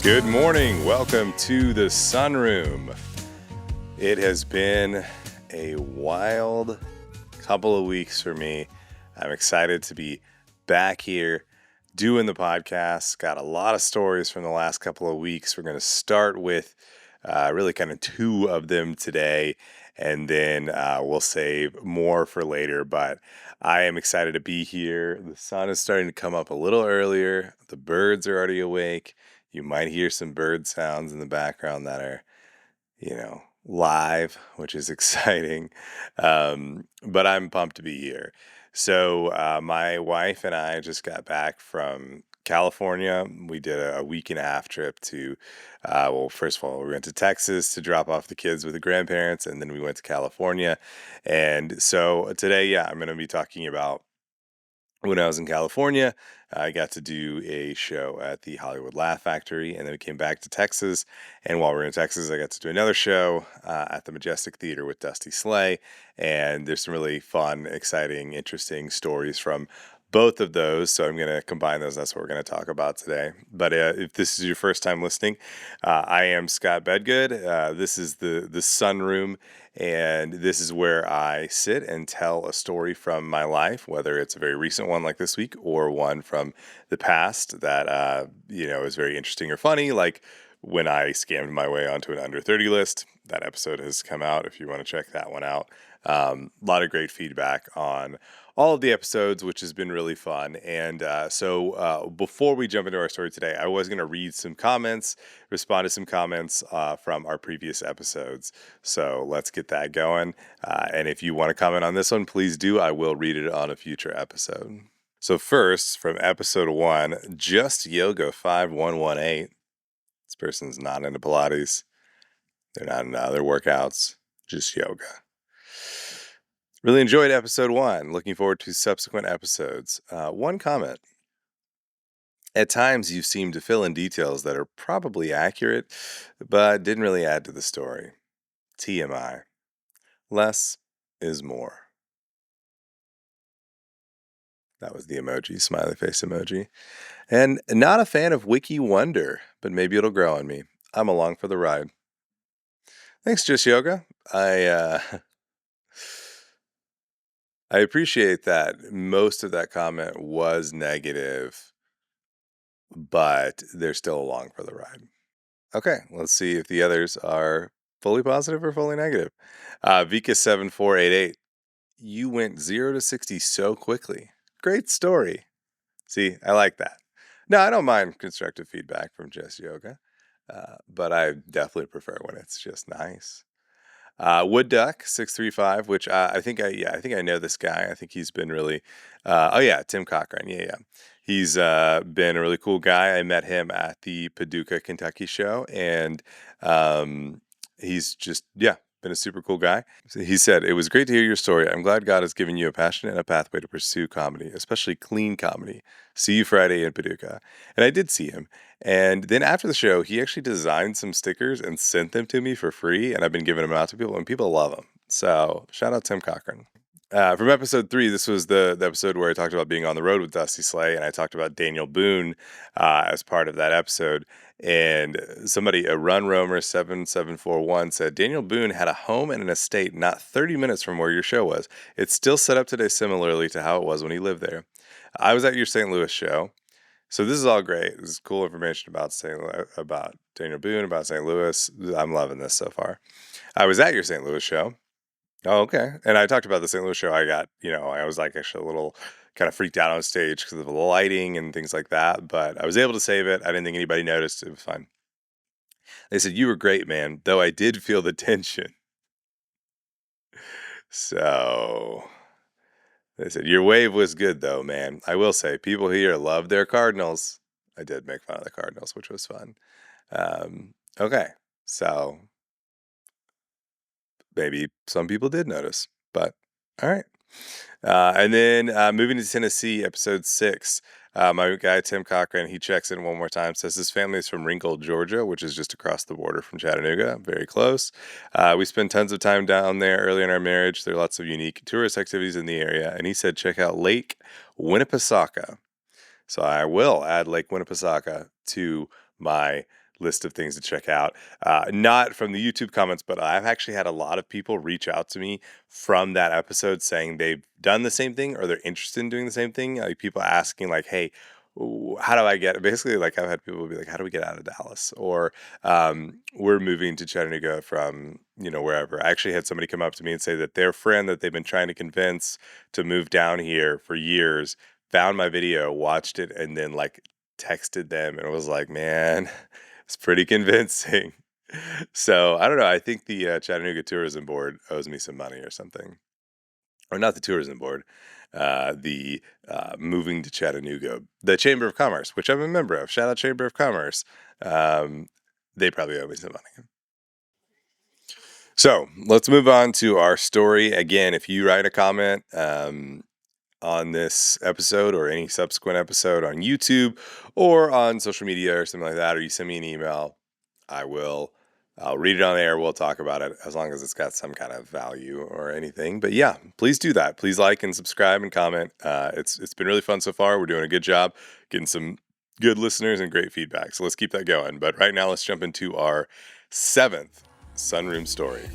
Good morning. Welcome to the sunroom. It has been a wild couple of weeks for me. I'm excited to be back here doing the podcast. Got a lot of stories from the last couple of weeks. We're going to start with really kind of two of them today, and then we'll save more for later. But I am excited to be here. The sun is starting to come up a little earlier. The birds are already awake. You might hear some bird sounds in the background that are, live, which is exciting. But I'm pumped to be here. So my wife and I just got back from California. We did a week and a half trip to, first of all, we went to Texas to drop off the kids with the grandparents, and then we went to California. And so today, I'm going to be talking about when I was in California. I got to do a show at the Hollywood Laugh Factory, and then we came back to Texas. And while we were in Texas, I got to do another show at the Majestic Theater with Dusty Slay. And there's some really fun, exciting, interesting stories from both of those. So I'm going to combine those. That's what we're going to talk about today. But if this is your first time listening, I am Scott Bedgood. This is the Sunroom. And this is where I sit and tell a story from my life, whether it's a very recent one like this week or one from the past that, is very interesting or funny, like when I scammed my way onto an under 30 list. That episode has come out if you want to check that one out. A lot of great feedback on all of the episodes, which has been really fun. And so before we jump into our story today, I was going to read some comments, respond to some comments from our previous episodes. So let's get that going. And if you want to comment on this one, please do. I will read it on a future episode. So first, from episode 1, Just Yoga 5118. This person's not into Pilates. They're not into other workouts, just yoga. Really enjoyed episode 1. Looking forward to subsequent episodes. One comment. At times, you seem to fill in details that are probably accurate, but didn't really add to the story. TMI. Less is more. That was the emoji, smiley face emoji. And not a fan of Wiki Wonder, but maybe it'll grow on me. I'm along for the ride. Thanks, Just Yoga. I appreciate that most of that comment was negative, but they're still along for the ride. Okay, let's see if the others are fully positive or fully negative. Vika7488, you went 0 to 60 so quickly. Great story. See, I like that. No, I don't mind constructive feedback from Just Yoga, but I definitely prefer when it's just nice. Wood Duck 635, which I think I know this guy. I think he's been really, Tim Cochran. Yeah. He's been a really cool guy. I met him at the Paducah, Kentucky show, and he's just, been a super cool guy. So he said, "It was great to hear your story. I'm glad God has given you a passion and a pathway to pursue comedy, especially clean comedy. See you Friday in Paducah." And I did see him. And then after the show, he actually designed some stickers and sent them to me for free. And I've been giving them out to people, and people love them. So shout out Tim Cochran. From episode 3, this was the episode where I talked about being on the road with Dusty Slay, and I talked about Daniel Boone as part of that episode. And somebody, a Run Roamer 7741, said, Daniel Boone had a home and an estate not 30 minutes from where your show was. It's still set up today similarly to how it was when he lived there. I was at your St. Louis show. So this is all great. This is cool information about Daniel Boone, about St. Louis. I'm loving this so far. I was at your St. Louis show. Oh, okay. And I talked about the St. Louis show. I got, I was like actually a little kind of freaked out on stage because of the lighting and things like that. But I was able to save it. I didn't think anybody noticed. It was fine. They said, you were great, man, though I did feel the tension. So they said, your wave was good, though, man. I will say, people here love their Cardinals. I did make fun of the Cardinals, which was fun. Okay. So maybe some people did notice, but all right. And then moving to Tennessee, episode 6, my guy Tim Cochran, he checks in one more time, says his family is from Ringgold, Georgia, which is just across the border from Chattanooga, very close. We spend tons of time down there early in our marriage. There are lots of unique tourist activities in the area. And he said, check out Lake Winnipesaukee. So I will add Lake Winnipesaukee to my list of things to check out. Not from the YouTube comments, but I've actually had a lot of people reach out to me from that episode saying they've done the same thing or they're interested in doing the same thing. Like people asking, like, "Hey, how do I get?" Basically, like I've had people be like, "How do we get out of Dallas?" Or we're moving to Chattanooga from wherever. I actually had somebody come up to me and say that their friend that they've been trying to convince to move down here for years found my video, watched it, and then like texted them and was like, "Man, it's pretty convincing." So I don't know. I think the Chattanooga Tourism Board owes me some money or something, or not the tourism board. The moving to Chattanooga, the Chamber of Commerce, which I'm a member of. Shout out Chamber of Commerce. Um, they probably owe me some money. So let's move on to our story. Again, if you write a comment on this episode or any subsequent episode on YouTube or on social media or something like that, or you send me an email, I'll read it on air. We'll talk about it as long as it's got some kind of value or anything. But yeah, please do that. Please like and subscribe and comment. It's been really fun so far. We're doing a good job getting some good listeners and great feedback. So let's keep that going. But right now, let's jump into our seventh sunroom story.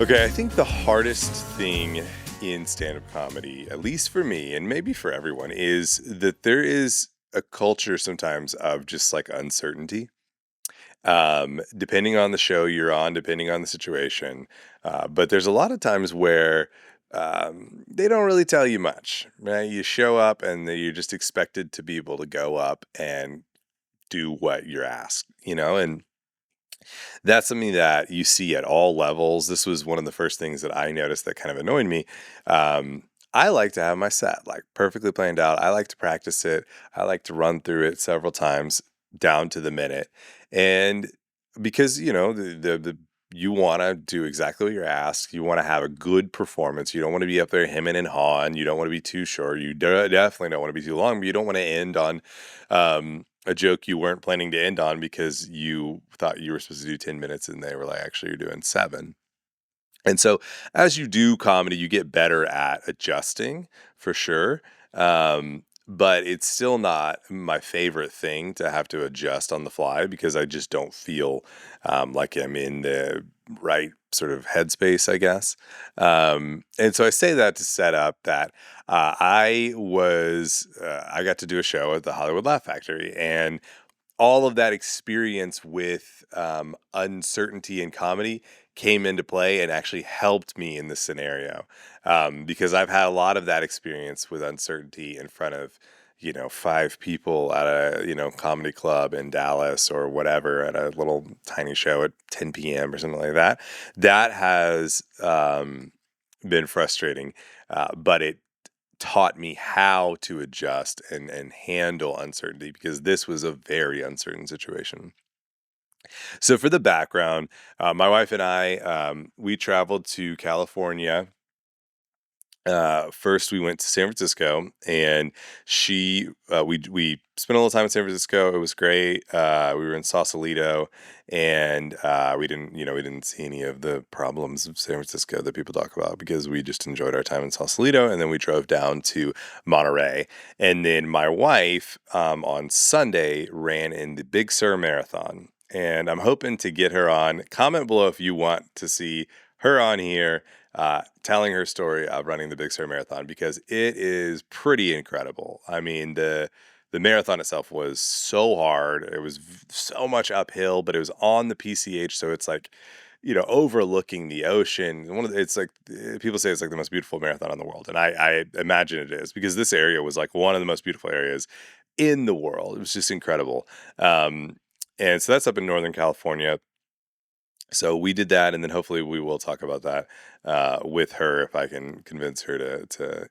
Okay, I think the hardest thing in stand-up comedy, at least for me and maybe for everyone, is that there is a culture sometimes of just like uncertainty. Depending on the show you're on, depending on the situation. But there's a lot of times where they don't really tell you much, right? You show up and then you're just expected to be able to go up and do what you're asked, and that's something that you see at all levels. This was one of the first things that I noticed that kind of annoyed me. I like to have my set like perfectly planned out. I like to practice it. I like to run through it several times down to the minute. And because, the you want to do exactly what you're asked. You want to have a good performance. You don't want to be up there hemming and hawing. You don't want to be too short. You definitely don't want to be too long, but you don't want to end on a joke you weren't planning to end on because you thought you were supposed to do 10 minutes and they were like, actually, you're doing 7. And so as you do comedy, you get better at adjusting for sure. But it's still not my favorite thing to have to adjust on the fly because I just don't feel like I'm in the right sort of headspace, I guess. And so I say that to set up that I got to do a show at the Hollywood Laugh Factory, and all of that experience with uncertainty in comedy came into play and actually helped me in this scenario, because I've had a lot of that experience with uncertainty in front of 5 people at a comedy club in Dallas or whatever, at a little tiny show at 10 p.m. or something like that. That has been frustrating, but it taught me how to adjust and handle uncertainty, because this was a very uncertain situation. So for the background, my wife and I, we traveled to California. First we went to San Francisco, and we spent a little time in San Francisco. It was great. We were in Sausalito, and we didn't see any of the problems of San Francisco that people talk about, because we just enjoyed our time in Sausalito, and then we drove down to Monterey. And then my wife, on Sunday, ran in the Big Sur Marathon, and I'm hoping to get her on. Comment below if you want to see her on here, telling her story of running the Big Sur Marathon, because it is pretty incredible. I mean, the marathon itself was so hard. It was so much uphill, but it was on the PCH, so it's like, overlooking the ocean. It's like, people say it's like the most beautiful marathon in the world, and I imagine it is, because this area was like one of the most beautiful areas in the world. It was just incredible. And so that's up in Northern California. So we did that, and then hopefully we will talk about that with her, if I can convince her to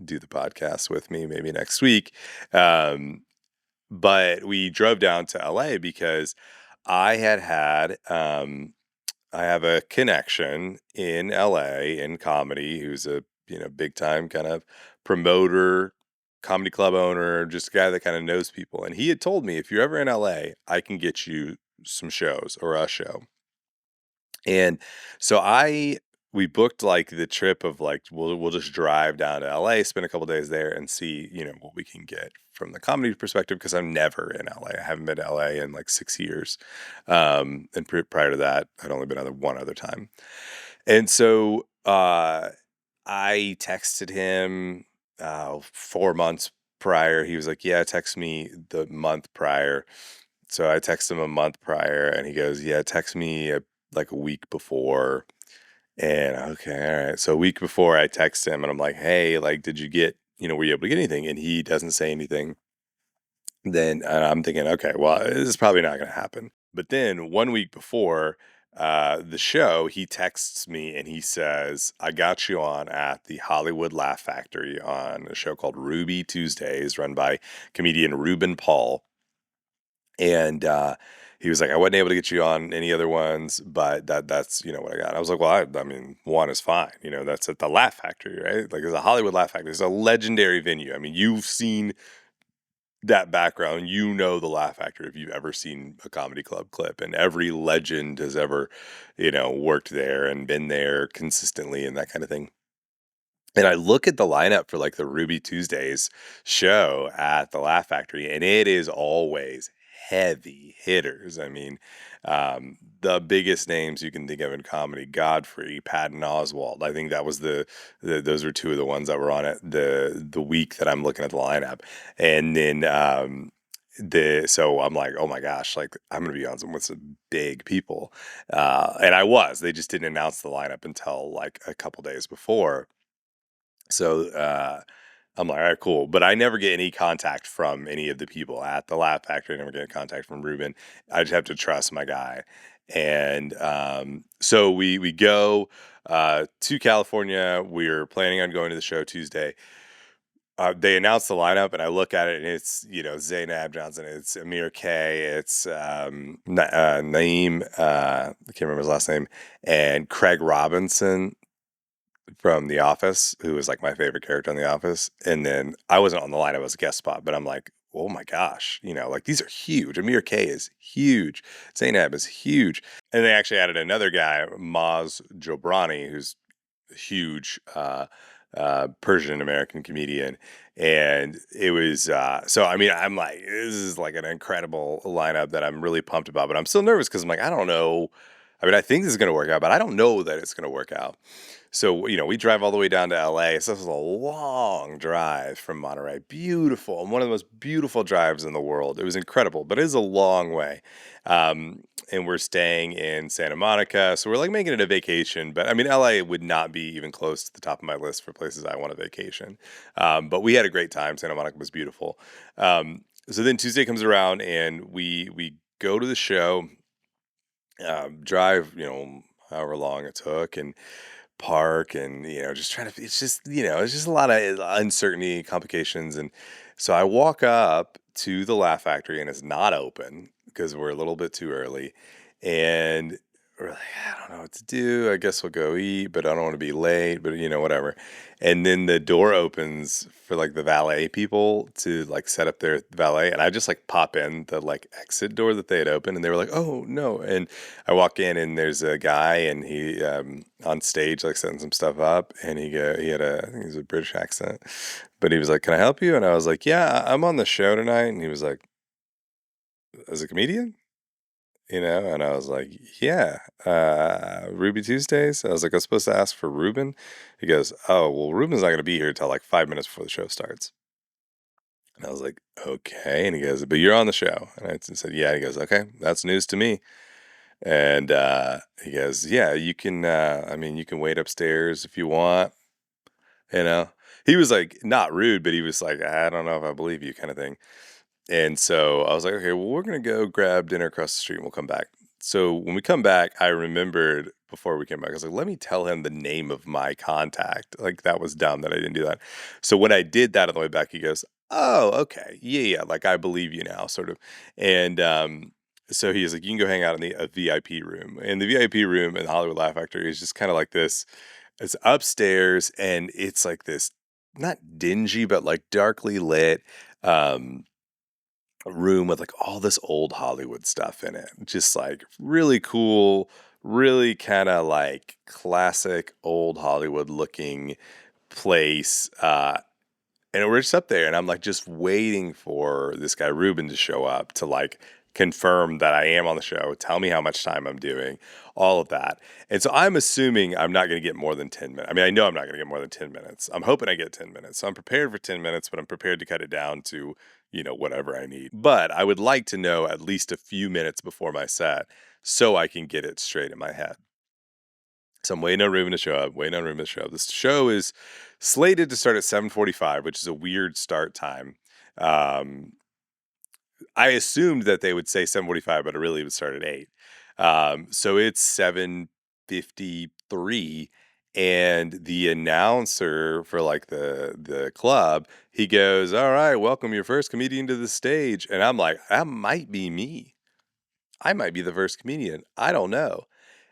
do the podcast with me maybe next week. But we drove down to LA because I I have a connection in LA in comedy, who's a big time kind of promoter, comedy club owner, just a guy that kind of knows people. And he had told me, if you're ever in LA, I can get you some shows or a show. And so I we booked like the trip of like we'll just drive down to LA, spend a couple days there, and see what we can get from the comedy perspective because I'm never in LA. I haven't been to LA in like 6 years, and prior to that, I'd only been other one other time. And so I texted him 4 months prior. He was like, "Yeah, text me the month prior." So I text him a month prior, and he goes, "Yeah, text me like a week before." And okay, all right. So a week before, I text him, and I'm like, "Hey, like, did you get? Were you able to get anything?" And he doesn't say anything. Then I'm thinking, okay, well, this is probably not going to happen. But then 1 week before the show, he texts me and he says, "I got you on at the Hollywood Laugh Factory on a show called Ruby Tuesdays, run by comedian Ruben Paul." And he was like, "I wasn't able to get you on any other ones, but that's what I got." I was like, "Well, I mean, one is fine. That's at the Laugh Factory, right? Like, it's a Hollywood Laugh Factory. It's a legendary venue. I mean, you've seen that background, the Laugh Factory if you've ever seen a comedy club clip, and every legend has ever, worked there and been there consistently and that kind of thing. And I look at the lineup for like the Ruby Tuesdays show at the Laugh Factory, and it is always heavy hitters. I mean, the biggest names you can think of in comedy: Godfrey, Patton Oswalt. I think that was those were two of the ones that were on it the week that I'm looking at the lineup, and then so I'm like, oh my gosh, like I'm gonna be on some with some big people, and I was. They just didn't announce the lineup until like a couple days before. So, I'm like, "All right, cool." But I never get any contact from any of the people at the Laugh Factory. I never get contact from Ruben. I just have to trust my guy. And so we go to California. We're planning on going to the show Tuesday. They announced the lineup, and I look at it, and it's Zainab Johnson, it's Amir K, it's Naeem. I can't remember his last name, and Craig Robinson from The Office, who was like my favorite character on The Office. And then I wasn't on the line; I was a guest spot. But I'm like, oh my gosh, like these are huge. Amir K is huge. Zainab is huge. And they actually added another guy, Maz Jobrani, who's a huge Persian American comedian. And it was so. I mean, I'm like, this is like an incredible lineup that I'm really pumped about. But I'm still nervous because I'm like, I don't know. I mean, I think this is going to work out, but I don't know that it's going to work out. So, we drive all the way down to LA. So this was a long drive from Monterey. Beautiful. And one of the most beautiful drives in the world. It was incredible, but it is a long way. And we're staying in Santa Monica. So we're like making it a vacation. But I mean, LA would not be even close to the top of my list for places I want to vacation. But we had a great time. Santa Monica was beautiful. So then Tuesday comes around and we go to the show, drive, however long it took, and park, and just trying to it's just a lot of uncertainty, complications. And so I walk up to the Laugh Factory, and it's not open because we're a little bit too early. And we're like, I don't know what to do. I guess we'll go eat, but I don't want to be late, but whatever. And then the door opens for like the valet people to like set up their valet, and I just like pop in the like exit door that they had opened, and they were like, "Oh no!" And I walk in, and there's a guy, and he on stage like setting some stuff up, and he had I think he was a British accent, but he was like, "Can I help you?" And I was like, "Yeah, I'm on the show tonight," and he was like, "As a comedian?" And I was like, "Yeah, Ruby Tuesdays." I was like, "I was supposed to ask for Ruben." He goes, "Oh, well, Ruben's not going to be here till like 5 minutes before the show starts." And I was like, "Okay." And he goes, "But you're on the show." And I said, "Yeah." And he goes, "Okay, that's news to me." And he goes, "Yeah, you can. I mean, you can wait upstairs if you want." You know, he was like not rude, but he was like, "I don't know if I believe you," kind of thing. And so I was like, okay, well, we're going to go grab dinner across the street and we'll come back. So when we come back, I remembered before we came back, I was like, let me tell him the name of my contact. Like, that was dumb that I didn't do that. So when I did that on the way back, he goes, "Oh, okay. Yeah, yeah. Like, I believe you now," sort of. And so he was like, "You can go hang out in the VIP room." And the VIP room in the Hollywood Laugh Factory is just kind of like this. It's upstairs, and it's like this, not dingy, but like darkly lit. Um, room with like all this old Hollywood stuff in it. Just like really cool, really kind of like classic old Hollywood looking place. And we're just up there, and I'm like just waiting for this guy Ruben to show up to like confirm that I am on the show, tell me how much time I'm doing, all of that. And so I'm assuming I'm not going to get more than 10 minutes. I mean, I know I'm not going to get more than 10 minutes. I'm hoping I get 10 minutes. So I'm prepared for 10 minutes, but I'm prepared to cut it down to, whatever I need. But I would like to know at least a few minutes before my set so I can get it straight in my head. So I'm waiting on Ruben to show up, waiting on Ruben to show up. This show is slated to start at 7:45, which is a weird start time. Um, I assumed that they would say 7:45, but it really would start at 8. So it's 7:53, and the announcer for like the club, he goes, "All right, welcome your first comedian to the stage." And I'm like, that might be me. I might be the first comedian. I don't know.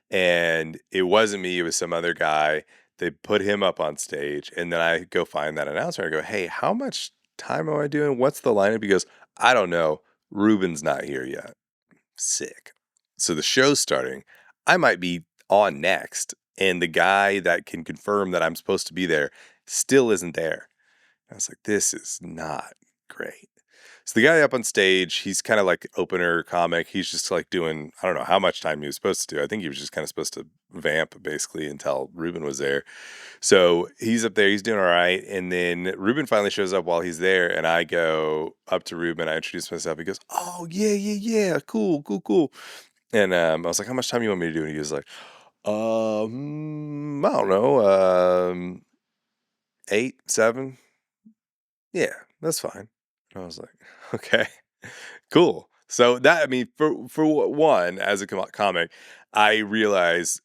And it wasn't me, it was some other guy. They put him up on stage, and then I go find that announcer. I go, "Hey, how much time am I doing? What's the lineup?" He goes, "I don't know. Ruben's not here yet." Sick. So the show's starting. I might be on next, and the guy that can confirm that I'm supposed to be there still isn't there. I was like, this is not great. So the guy up on stage, he's kind of like opener comic. He's just like doing, I don't know how much time he was supposed to do. I think he was just kind of supposed to vamp basically until Ruben was there. So he's up there, he's doing all right. And then Ruben finally shows up while he's there. And I go up to Ruben, I introduce myself. He goes, "Oh, yeah, yeah, yeah. Cool, cool, cool." And I was like, "How much time you want me to do?" And he was like, I don't know, 8, 7. Yeah, that's fine. And I was like, okay, cool. So that, I mean, for one, as a comic, I realize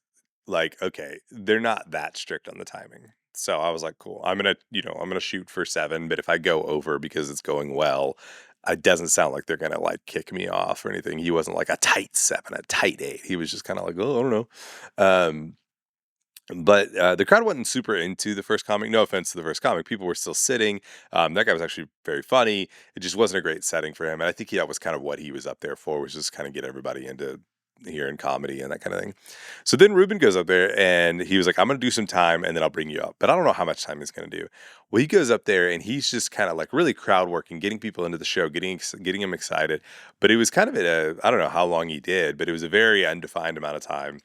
like, okay, they're not that strict on the timing. So I was like, cool. I'm gonna shoot for 7, but if I go over because it's going well, it doesn't sound like they're gonna like kick me off or anything. He wasn't like a tight 7, a tight 8. He was just kind of like, oh, I don't know. Um, but the crowd wasn't super into the first comic. No offense to the first comic. People were still sitting. That guy was actually very funny. It just wasn't a great setting for him. And I think that was kind of what he was up there for, was just kind of get everybody into hearing comedy and that kind of thing. So then Ruben goes up there and he was like, "I'm going to do some time and then I'll bring you up." But I don't know how much time he's going to do. Well, he goes up there and he's just kind of like really crowd working, getting people into the show, getting them excited. But it was kind of I don't know how long he did, but it was a very undefined amount of time.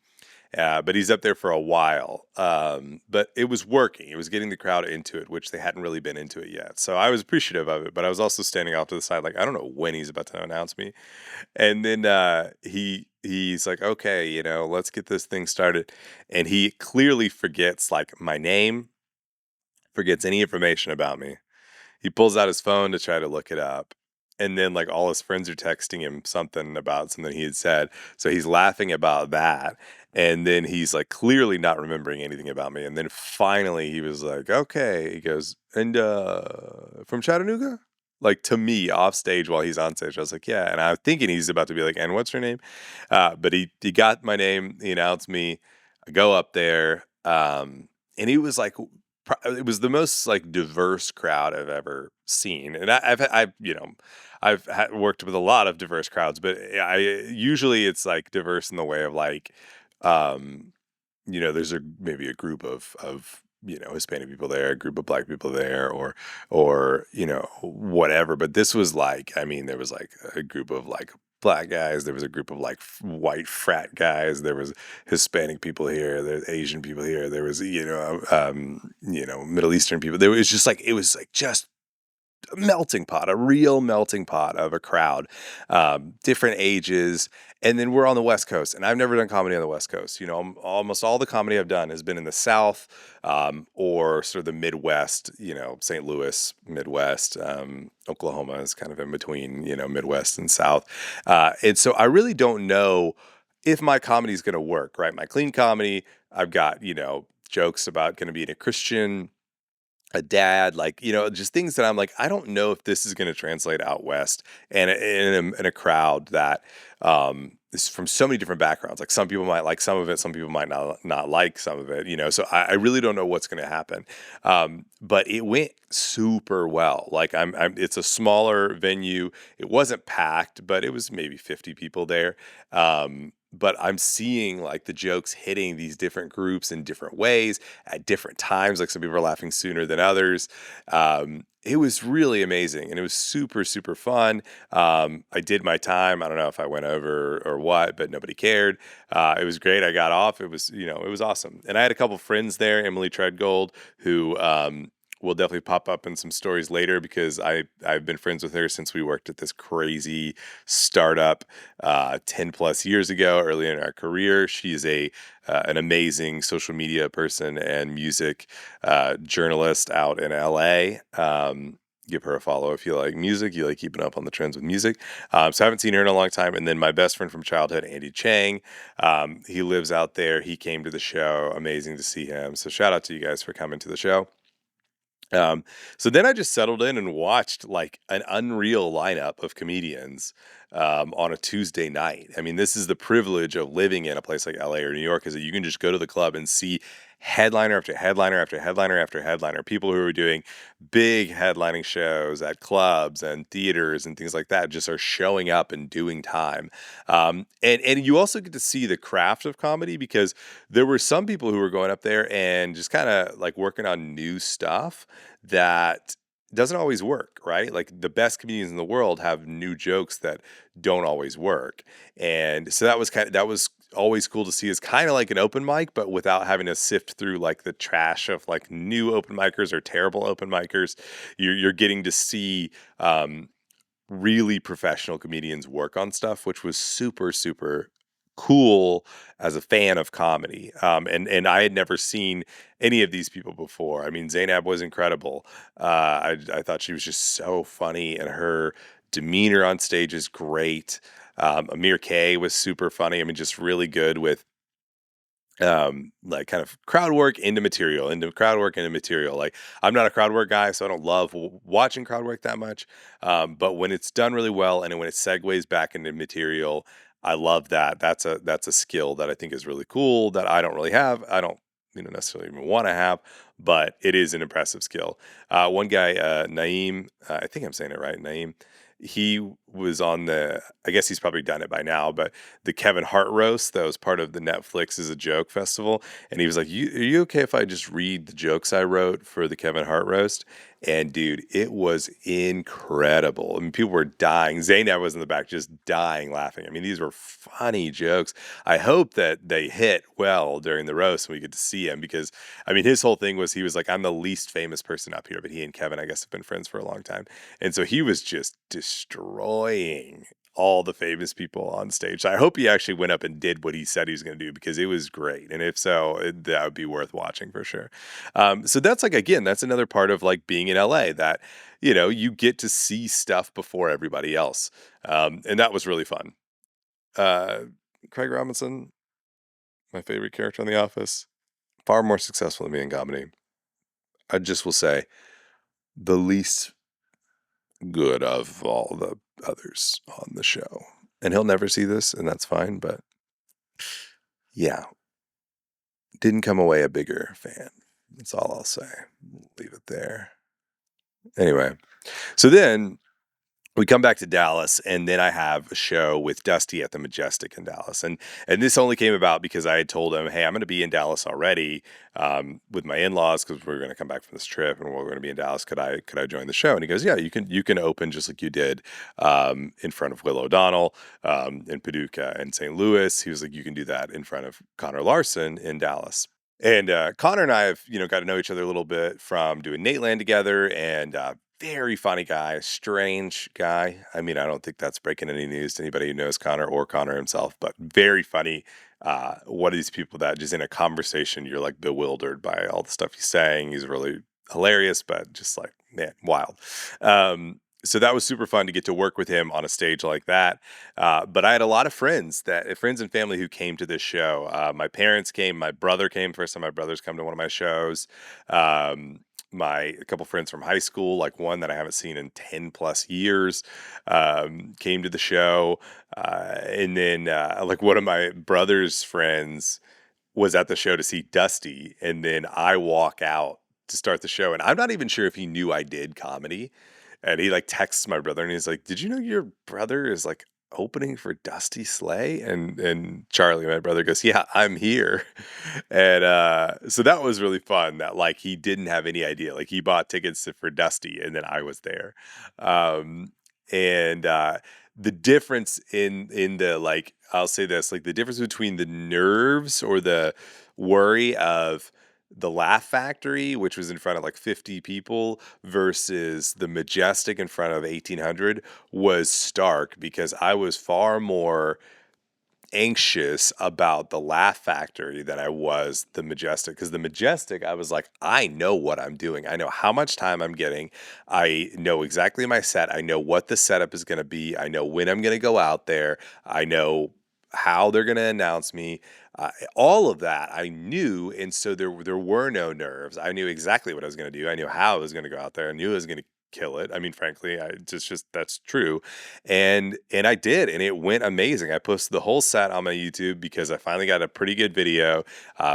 But he's up there for a while. But it was working. It was getting the crowd into it, which they hadn't really been into it yet. So I was appreciative of it, but I was also standing off to the side, like, I don't know when he's about to announce me. And then he's like, "Okay, let's get this thing started." And he clearly forgets like my name, forgets any information about me. He pulls out his phone to try to look it up. And then like all his friends are texting him something about something he had said. So he's laughing about that. And then he's like clearly not remembering anything about me. And then finally he was like, "Okay." He goes, "And from Chattanooga?" Like to me off stage while he's on stage. I was like, "Yeah." And I'm thinking he's about to be like, "And what's her name?" But he got my name, he announced me. I go up there. And he was like, it was the most like diverse crowd I've ever seen, and I've worked with a lot of diverse crowds, but I usually it's like diverse in the way of like, um, there's maybe a group of Hispanic people there, a group of Black people there, or whatever. But this was like, I mean, there was like a group of like Black guys, there was a group of like white frat guys, there was Hispanic people here, there's Asian people here, there was Middle Eastern people. There was just like, it was like just melting pot, a real melting pot of a crowd, different ages. And then we're on the West Coast, and I've never done comedy on the West Coast. Almost all the comedy I've done has been in the South, or sort of the Midwest, St. Louis, Midwest. Oklahoma is kind of in between, Midwest and South. And so I really don't know if my comedy is going to work, right? My clean comedy, I've got, jokes about going to be a Christian, a dad, like, just things that I'm like, I don't know if this is going to translate out west and in a crowd that is from so many different backgrounds. Like some people might like some of it, some people might not like some of it, so I really don't know what's going to happen. But it went super well. Like it's a smaller venue. It wasn't packed, but it was maybe 50 people there. but I'm seeing like the jokes hitting these different groups in different ways at different times. Like some people are laughing sooner than others. It was really amazing and it was super, super fun. I did my time. I don't know if I went over or what, but nobody cared. It was great. I got off. It was, it was awesome. And I had a couple friends there, Emily Treadgold, who, will definitely pop up in some stories later because I've been friends with her since we worked at this crazy startup 10 plus years ago, early in our career. She's an amazing social media person and music journalist out in LA. Give her a follow if you like music, you like keeping up on the trends with music. So I haven't seen her in a long time. And then my best friend from childhood, Andy Chang, he lives out there. He came to the show. Amazing to see him. So shout out to you guys for coming to the show. Um, so then I just settled in and watched like an unreal lineup of comedians on a Tuesday night. I mean, this is the privilege of living in a place like LA or New York, is that you can just go to the club and see headliner after headliner after headliner after headliner, people who are doing big headlining shows at clubs and theaters and things like that just are showing up and doing time. And you also get to see the craft of comedy because there were some people who were going up there and just kind of like working on new stuff that doesn't always work, right? Like the best comedians in the world have new jokes that don't always work. And so that was always cool to see, is kind of like an open mic, but without having to sift through like the trash of like new open micers or terrible open micers. You're getting to see really professional comedians work on stuff, which was super, super cool as a fan of comedy. And I had never seen any of these people before. I mean, Zainab was incredible. I thought she was just so funny, and her demeanor on stage is great. Amir K was super funny. I mean, just really good with like kind of crowd work into crowd work into material. Like I'm not a crowd work guy, so I don't love watching crowd work that much. But when it's done really well and when it segues back into material, I love that. That's a skill that I think is really cool that I don't really have. I don't necessarily even want to have, but it is an impressive skill. One guy, Naeem, I think I'm saying it right, Naeem. He was on I guess he's probably done it by now, but the Kevin Hart roast that was part of the Netflix is a Joke festival. And he was like, are you okay if I just read the jokes I wrote for the Kevin Hart roast? And dude, it was incredible. I mean, people were dying. Zaynab was in the back just dying laughing. I mean, these were funny jokes. I hope that they hit well during the roast and we get to see him, because I mean, his whole thing was, he was like, I'm the least famous person up here, but he and Kevin, I guess, have been friends for a long time. And so he was just destroying all the famous people on stage. So I hope he actually went up and did what he said he was going to do, because it was great. And if so, that would be worth watching for sure. So that's like, again, that's another part of like being in LA, that, you get to see stuff before everybody else. And that was really fun. Uh, Craig Robinson, my favorite character on The Office, far more successful than me in comedy. I just will say the least good of all the others on the show. And he'll never see this, and that's fine, but yeah, didn't come away a bigger fan. That's all I'll say. Leave it there. Anyway, so then we come back to Dallas, and then I have a show with Dusty at the Majestic in Dallas. And this only came about because I had told him, hey, I'm going to be in Dallas already with my in-laws, because we're going to come back from this trip and we're going to be in Dallas. Could I join the show? And he goes, yeah, you can open just like you did in front of Will O'Donnell in Paducah and St. Louis. He was like, you can do that in front of Connor Larson in Dallas. And Connor and I have, got to know each other a little bit from doing Nateland together, and very funny guy, strange guy. I mean, I don't think that's breaking any news to anybody who knows Connor or Connor himself, but very funny. One of these people that just in a conversation, you're like bewildered by all the stuff he's saying. He's really hilarious, but just like, man, wild. So that was super fun to get to work with him on a stage like that. But I had a lot of friends and family who came to this show. My parents came, my brother came. First time my brother's come to one of my shows. A couple friends from high school, like one that I haven't seen in 10 plus years, came to the show. And then like one of my brother's friends was at the show to see Dusty. And then I walk out to start the show. And I'm not even sure if he knew I did comedy. And he like texts my brother and he's like, did you know your brother is like opening for Dusty Slay? And Charlie, my brother, goes, "Yeah, I'm here." And so that was really fun that like he didn't have any idea. Like he bought tickets for Dusty and then I was there. Um and the difference in the like I'll say this, like the difference between the nerves or the worry of the Laugh Factory, which was in front of like 50 people, versus the Majestic in front of 1,800 was stark because I was far more anxious about the Laugh Factory than I was the Majestic. Because the Majestic, I was like, I know what I'm doing. I know how much time I'm getting. I know exactly my set. I know what the setup is going to be. I know when I'm going to go out there. I know how they're going to announce me. All of that I knew, and so there were no nerves. I knew exactly what I was going to do. I knew how I was going to go out there. I knew I was going to kill it. I mean, frankly, I just that's true. And I did, and it went amazing. I posted the whole set on my YouTube because I finally got a pretty good video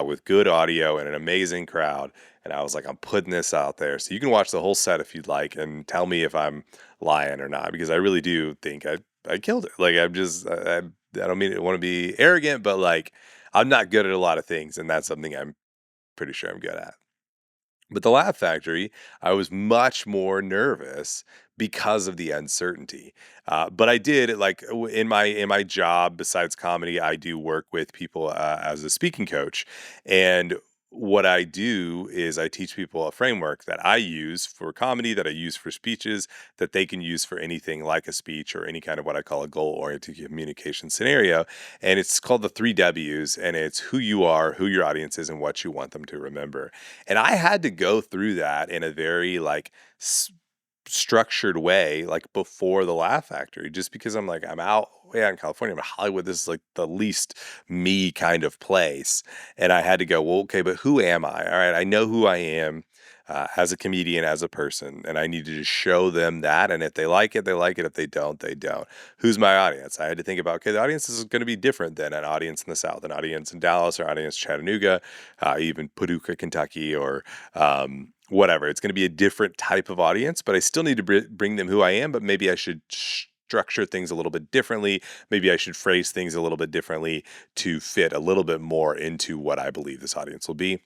with good audio and an amazing crowd. And I was like, I'm putting this out there, so you can watch the whole set if you'd like, and tell me if I'm lying or not, because I really do think I killed it. Like I'm just I don't mean to want to be arrogant, but like I'm not good at a lot of things, and that's something I'm pretty sure I'm good at. But the Laugh Factory, I was much more nervous because of the uncertainty. But I did like in my job besides comedy, I do work with people as a speaking coach, and what I do is I teach people a framework that I use for comedy, that I use for speeches, that they can use for anything like a speech or any kind of what I call a goal-oriented communication scenario. And it's called the three W's, and it's who you are, who your audience is, and what you want them to remember. And I had to go through that in a very like structured way, like before the Laugh Factory, just because I'm like, I'm out way out in California, I'm in Hollywood. This is like the least me kind of place. And I had to go, well, okay, but who am I? All right, I know who I am. As a comedian, as a person, and I needed to show them that. And if they like it, they like it. If they don't, they don't. Who's my audience? I had to think about, okay, the audience is going to be different than an audience in the South, an audience in Dallas, or audience in Chattanooga, even Paducah, Kentucky, or whatever. It's going to be a different type of audience, but I still need to bring them who I am, but maybe I should structure things a little bit differently. Maybe I should phrase things a little bit differently to fit a little bit more into what I believe this audience will be.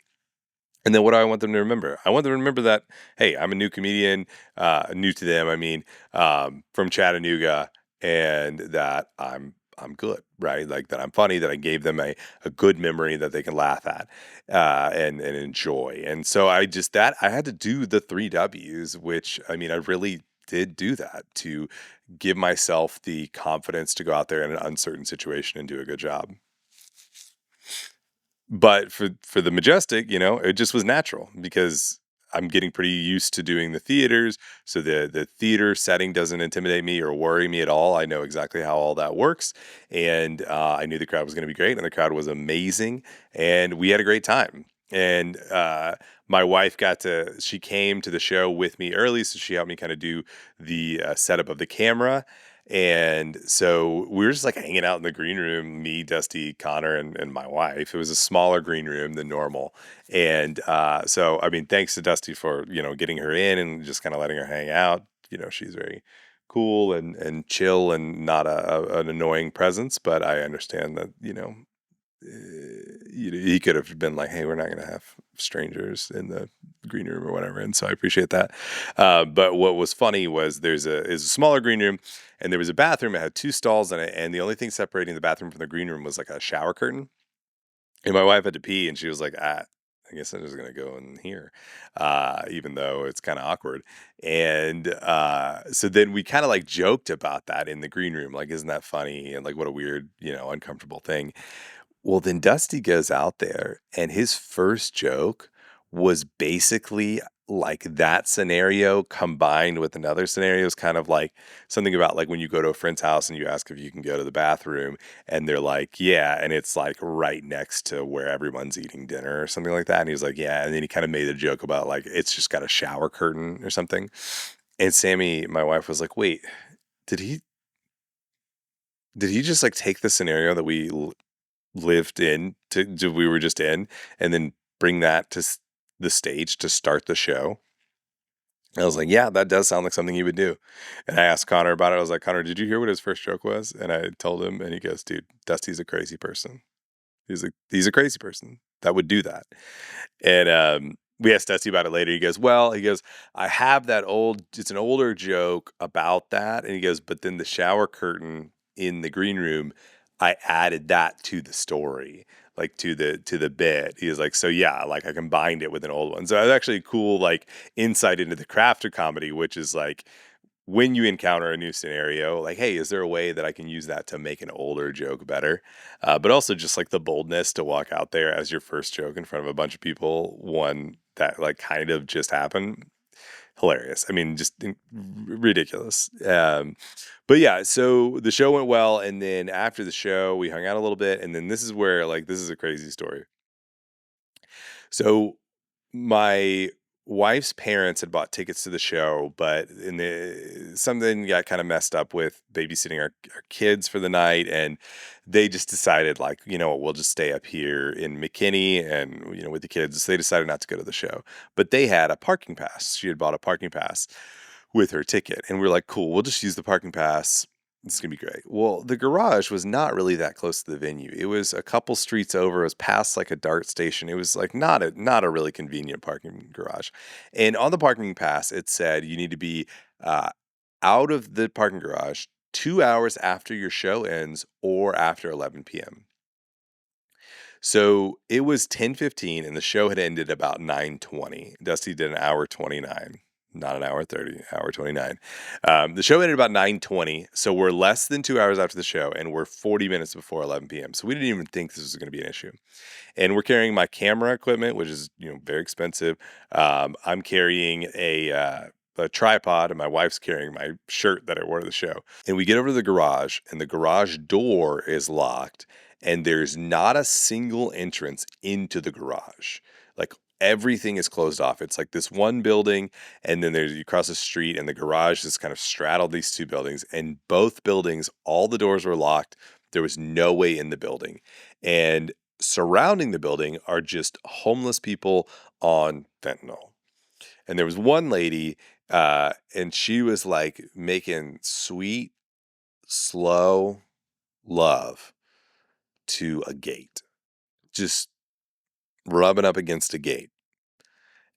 And then what do I want them to remember? I want them to remember that, hey, I'm a new comedian, new to them, I mean, from Chattanooga, and that I'm good, right? Like that I'm funny, that I gave them a good memory that they can laugh at and enjoy. And so I had to do the three W's, which I mean, I really did do that to give myself the confidence to go out there in an uncertain situation and do a good job. But for the Majestic, it just was natural because I'm getting pretty used to doing the theaters, so the theater setting doesn't intimidate me or worry me at all. I know exactly how all that works, and I knew the crowd was going to be great, and the crowd was amazing, and we had a great time. And my wife she came to the show with me early, so she helped me kind of do the setup of the camera, and so we were just like hanging out in the green room, me, Dusty, Connor, and my wife. It was a smaller green room than normal. And so, I mean, thanks to Dusty for, getting her in and just kind of letting her hang out. She's very cool and chill and not an annoying presence, but I understand that, he could have been like, "Hey, we're not going to have strangers in the green room or whatever," and so I appreciate that. But what was funny was is a smaller green room, and there was a bathroom. It had two stalls in it, and the only thing separating the bathroom from the green room was like a shower curtain. And my wife had to pee, and she was like, I guess I'm just gonna go in here, even though it's kind of awkward. And so then we kind of like joked about that in the green room, like, isn't that funny? And like, what a weird, uncomfortable thing. Well, then Dusty goes out there, and his first joke was basically like that scenario combined with another scenario. It's kind of like something about like when you go to a friend's house and you ask if you can go to the bathroom, and they're like, yeah, and it's like right next to where everyone's eating dinner or something like that. And he was like, yeah, and then he kind of made a joke about like it's just got a shower curtain or something. And Sammy, my wife, was like, wait, did he just like take the scenario that we lived we were just in, and then bring that to the stage to start the show? I was like, "Yeah, that does sound like something he would do." And I asked Connor about it. I was like, "Connor, did you hear what his first joke was?" And I told him, and he goes, "Dude, Dusty's a crazy person. He's a crazy person that would do that." And we asked Dusty about it later. He goes, "Well, he goes, I have that old. It's an older joke about that." And he goes, "But then the shower curtain in the green room, I added that to the story, like to the bit." He was like, "So yeah, like I combined it with an old one." So that's actually a cool like insight into the craft of comedy, which is like when you encounter a new scenario, like, hey, is there a way that I can use that to make an older joke better? But also just like the boldness to walk out there as your first joke in front of a bunch of people, one that like kind of just happened. Hilarious. I mean, just ridiculous. But yeah, so the show went well. And then after the show, we hung out a little bit. And then this is where, like, this is a crazy story. So my wife's parents had bought tickets to the show, but something got kind of messed up with babysitting our kids for the night, and they just decided, like, you know what, we'll just stay up here in McKinney and with the kids. So they decided not to go to the show, but they had a parking pass. She had bought a parking pass with her ticket, and we are like, cool, we'll just use the parking pass. It's gonna be great. Well, the garage was not really that close to the venue. It was a couple streets over. It was past like a dart station. It was like not a really convenient parking garage. And on the parking pass, it said you need to be uh, out of the parking garage 2 hours after your show ends or after 11 p.m. So it was 10:15 and the show had ended about 9:20. Dusty did an hour 29, not an hour 30, hour 29. The show ended about 9:20. So we're less than 2 hours after the show and we're 40 minutes before 11 p.m. So we didn't even think this was going to be an issue. And we're carrying my camera equipment, which is, very expensive. I'm carrying a tripod, and my wife's carrying my shirt that I wore to the show. And we get over to the garage, and the garage door is locked, and there's not a single entrance into the garage. Like, everything is closed off. It's like this one building, and then you cross the street, and the garage just kind of straddled these two buildings. And both buildings, all the doors were locked. There was no way in the building. And surrounding the building are just homeless people on fentanyl. And there was one lady, and she was like making sweet, slow love to a gate, just rubbing up against a gate.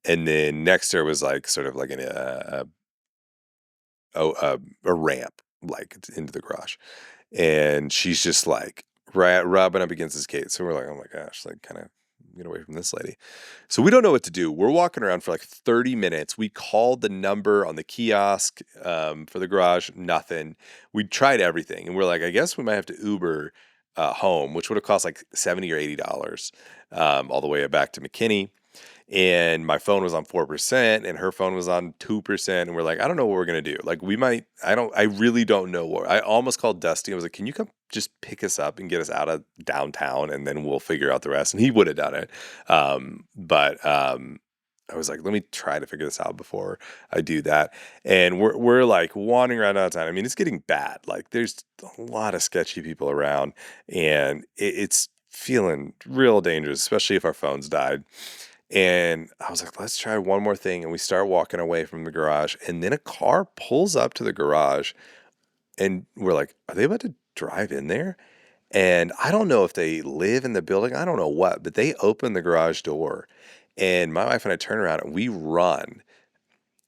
And then next to her was like sort of like a ramp, like into the garage. And she's just like rubbing up against this gate. So we're like, oh my gosh, like kind of get away from this lady. So we don't know what to do. We're walking around for like 30 minutes. We called the number on the kiosk for the garage, nothing. We tried everything. And we're like, I guess we might have to Uber home, which would have cost like $70 or $80 all the way back to McKinney. And my phone was on 4% and her phone was on 2%. And we're like, I don't know what we're going to do. Like, I really don't know what. I almost called Dusty. I was like, can you come just pick us up and get us out of downtown and then we'll figure out the rest? And he would have done it. But I was like, let me try to figure this out before I do that. And we're like wandering around downtown. I mean, it's getting bad. Like, there's a lot of sketchy people around and it's feeling real dangerous, especially if our phones died. And I was like, let's try one more thing. And we start walking away from the garage. And then a car pulls up to the garage. And we're like, are they about to drive in there? And I don't know if they live in the building. I don't know what, but they open the garage door. And my wife and I turn around and we run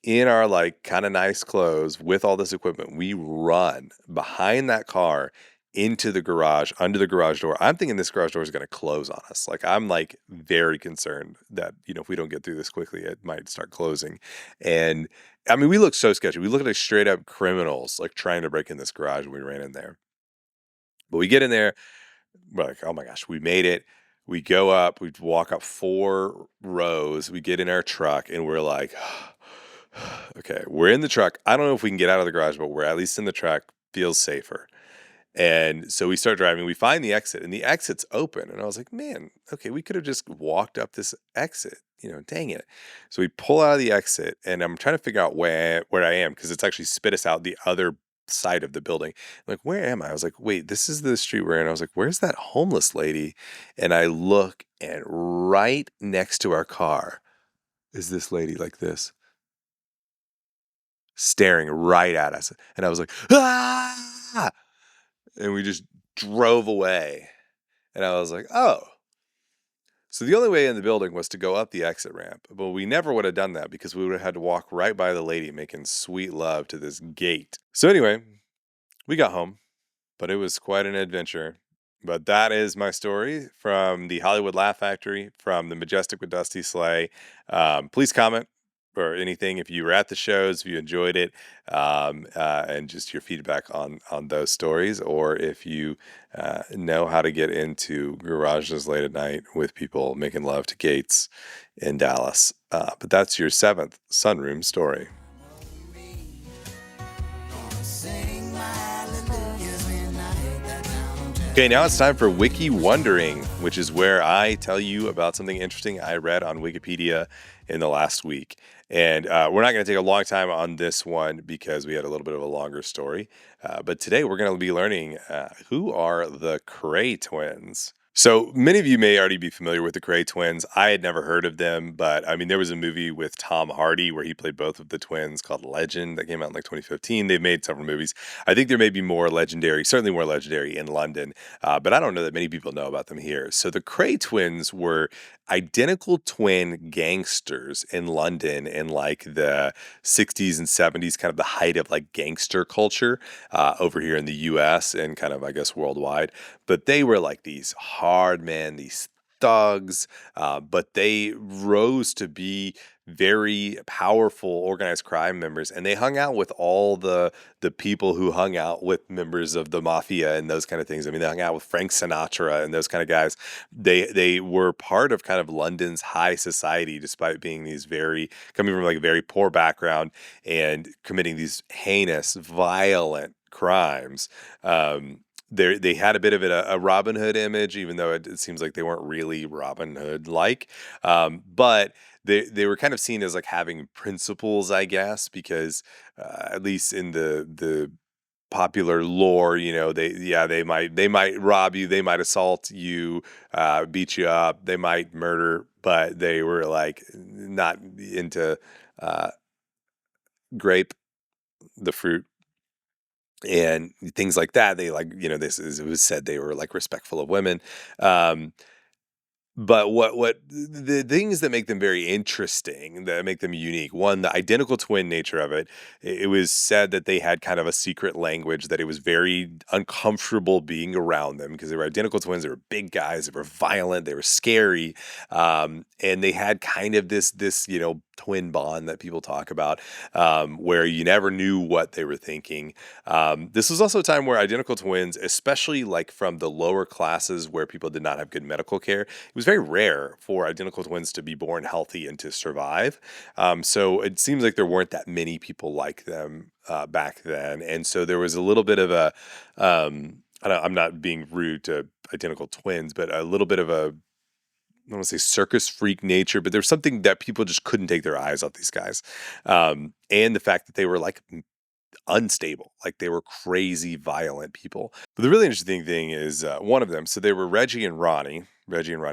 in our like kind of nice clothes with all this equipment. We run behind that car into the garage, under the garage door. I'm thinking this garage door is going to close on us. Like, I'm like very concerned that, if we don't get through this quickly, it might start closing. And I mean, we look so sketchy. We look like straight up criminals, like trying to break in this garage when we ran in there. But we get in there, we're like, oh my gosh, we made it. We go up, we walk up 4 rows, we get in our truck, and we're like, okay, we're in the truck. I don't know if we can get out of the garage, but we're at least in the truck. Feels safer. And so we start driving. We find the exit, and the exit's open. And I was like, man, okay, we could have just walked up this exit. Dang it. So we pull out of the exit, and I'm trying to figure out where I am because it's actually spit us out the other side of the building. I'm like, where am I? I was like, wait, this is the street we're in. I was like, where's that homeless lady? And I look, and right next to our car is this lady like this. staring right at us. And I was like, ah! And we just drove away. And I was like, oh. So the only way in the building was to go up the exit ramp. But we never would have done that because we would have had to walk right by the lady making sweet love to this gate. So anyway, we got home, but it was quite an adventure. But that is my story from the Hollywood Laugh Factory, from the Majestic with Dusty Slay. Please comment or anything if you were at the shows, if you enjoyed it, and just your feedback on those stories, or if you know how to get into garages late at night with people making love to gates in Dallas. But that's your seventh sunroom story. Okay, now it's time for Wiki Wondering, which is where I tell you about something interesting I read on Wikipedia in the last week. And we're not going to take a long time on this one because we had a little bit of a longer story. But today we're going to be learning who are the Cray twins. So many of you may already be familiar with the Cray twins. I had never heard of them, but I mean, there was a movie with Tom Hardy where he played both of the twins called Legend that came out in like 2015. They've made several movies. I think there may be more legendary, certainly more legendary in London, but I don't know that many people know about them here. So the Cray twins were identical twin gangsters in London in like the 60s and 70s, kind of the height of like gangster culture over here in the US and kind of, I guess, worldwide. But they were like these hard men, these thugs, but they rose to be very powerful organized crime members, and they hung out with all the people who hung out with members of the mafia and those kind of things. I mean, they hung out with Frank Sinatra and those kind of guys. They were part of kind of London's high society, despite being these very coming from like a very poor background and committing these heinous, violent crimes. They had a bit of a Robin Hood image, even though it seems like they weren't really Robin Hood like. But they were kind of seen as like having principles, I guess, because at least in the popular lore, you know, they might rob you, they might assault you, beat you up, they might murder, but they were like not into uh, grape, the fruit, and things like that. They like, you know, this is, it was said they were like respectful of women. Um, but what the things that make them very interesting, that make them unique, one, the identical twin nature of it. It was said that they had kind of a secret language, that it was very uncomfortable being around them because they were identical twins. They were big guys. They were violent. They were scary, and they had kind of this you know, twin bond that people talk about, where you never knew what they were thinking. This was also a time where identical twins, especially like from the lower classes where people did not have good medical care, it was very rare for identical twins to be born healthy and to survive. So it seems like there weren't that many people like them back then. And so there was a little bit of a, I'm not being rude to identical twins, but a little bit of a, I don't want to say circus freak nature, but there's something that people just couldn't take their eyes off these guys. And the fact that they were like unstable, like they were crazy, violent people. But the really interesting thing is one of them. So they were Reggie and Ronnie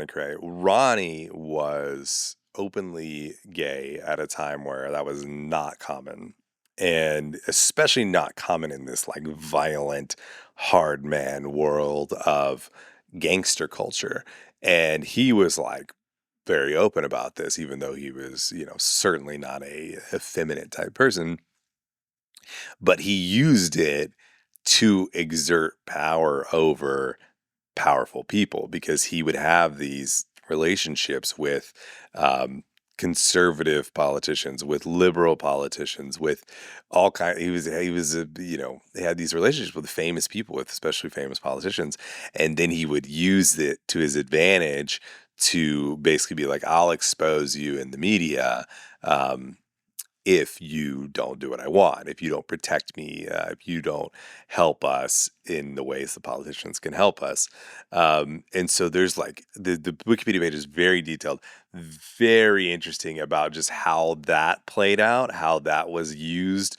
Cray. Ronnie was openly gay at a time where that was not common. And especially not common in this like violent, hard man world of gangster culture. And he was like very open about this, even though he was, you know, certainly not a effeminate type person, but he used it to exert power over powerful people because he would have these relationships with conservative politicians, with liberal politicians, with all kind. He was a, you know, he had these relationships with famous people, with especially famous politicians, and then he would use it to his advantage to basically be like, I'll expose you in the media. If you don't do what I want, if you don't protect me, if you don't help us in the ways the politicians can help us. And so there's like the Wikipedia page is very detailed, very interesting about just how that played out, how that was used,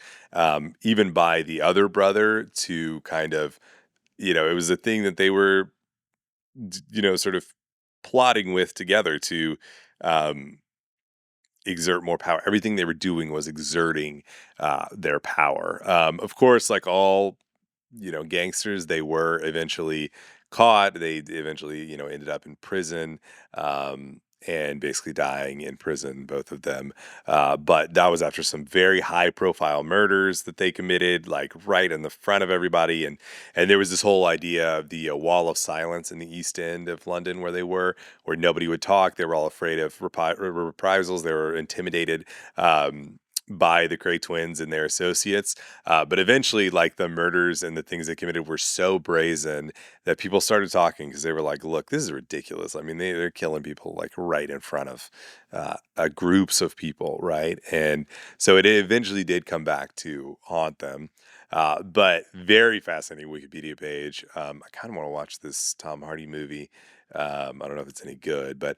even by the other brother to kind of, you know, it was a thing that they were, you know, sort of plotting with together to, um, exert more power. Everything they were doing was exerting their power. Of course, like all gangsters, they were eventually caught. They eventually, ended up in prison, and basically dying in prison, both of them. But that was after some very high profile murders that they committed, like right in the front of everybody. And there was this whole idea of the wall of silence in the East End of London where nobody would talk. They were all afraid of reprisals. They were intimidated. By the Cray twins and their associates. But eventually, like, the murders and the things they committed were so brazen that people started talking, because they were like, look, this is ridiculous. I mean, they're killing people like right in front of groups of people, right? And so it eventually did come back to haunt them. But very fascinating Wikipedia page. I kind of want to watch this Tom Hardy movie. I don't know if it's any good, but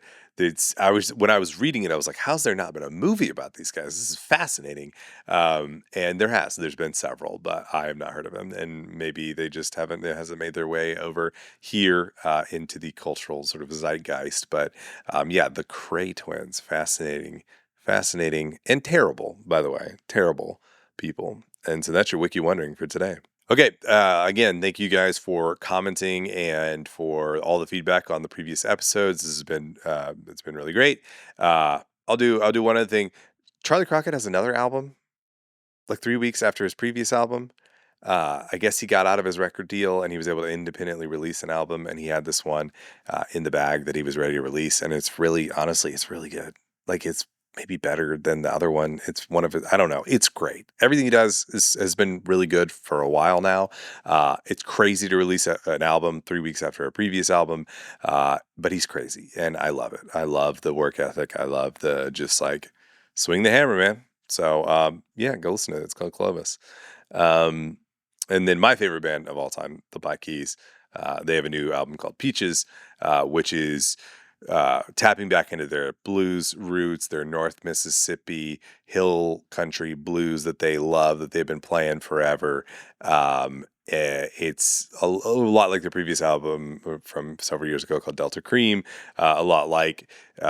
when I was reading it, I was like, how's there not been a movie about these guys? This is fascinating. And there's been several, but I have not heard of them. And maybe it hasn't made their way over here into the cultural sort of zeitgeist. But yeah, the Cray twins, fascinating, and terrible, by the way, terrible people. And so that's your Wiki Wondering for today. Okay, again, thank you guys for commenting and for all the feedback on the previous episodes. This has been it's been really great. I'll do one other thing. Charlie Crockett has another album, like 3 weeks after his previous album. I guess he got out of his record deal and he was able to independently release an album, and he had this one in the bag that he was ready to release, and it's really, honestly, it's really good. Like, it's maybe better than the other one. It's one of it. I don't know. It's great. Everything he does has been really good for a while now. It's crazy to release an album 3 weeks after a previous album, but he's crazy, and I love it. I love the work ethic. I love the just like swing the hammer, man. So yeah, go listen to it. It's called Clovis. And then my favorite band of all time, the Black Keys. They have a new album called Peaches, which is tapping back into their blues roots, their North Mississippi hill country blues that they love, that they've been playing forever. It's a lot like the previous album from several years ago called Delta Cream, a lot like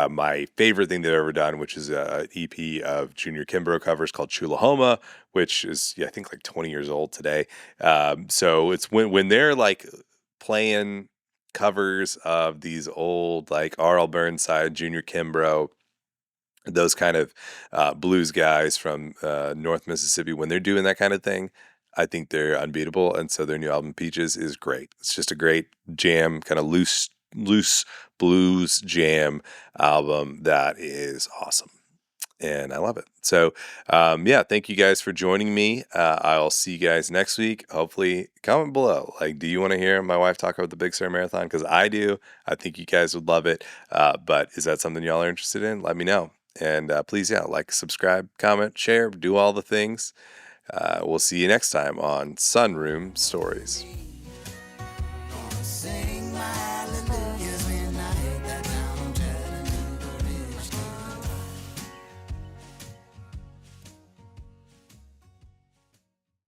my favorite thing they've ever done, which is an EP of Junior Kimbrough covers called Chulahoma, which is, I think, like 20 years old today. So it's when they're like playing covers of these old, like R.L. Burnside, Junior Kimbrough, those kind of blues guys from North Mississippi, when they're doing that kind of thing, I think they're unbeatable. And so their new album Peaches is great. It's just a great jam, kind of loose blues jam album that is awesome. And I love it. So, yeah, thank you guys for joining me. I'll see you guys next week. Hopefully, comment below. Like, do you want to hear my wife talk about the Big Sur Marathon? Because I do. I think you guys would love it. But is that something y'all are interested in? Let me know. And please, yeah, like, subscribe, comment, share, do all the things. We'll see you next time on Sunroom Stories.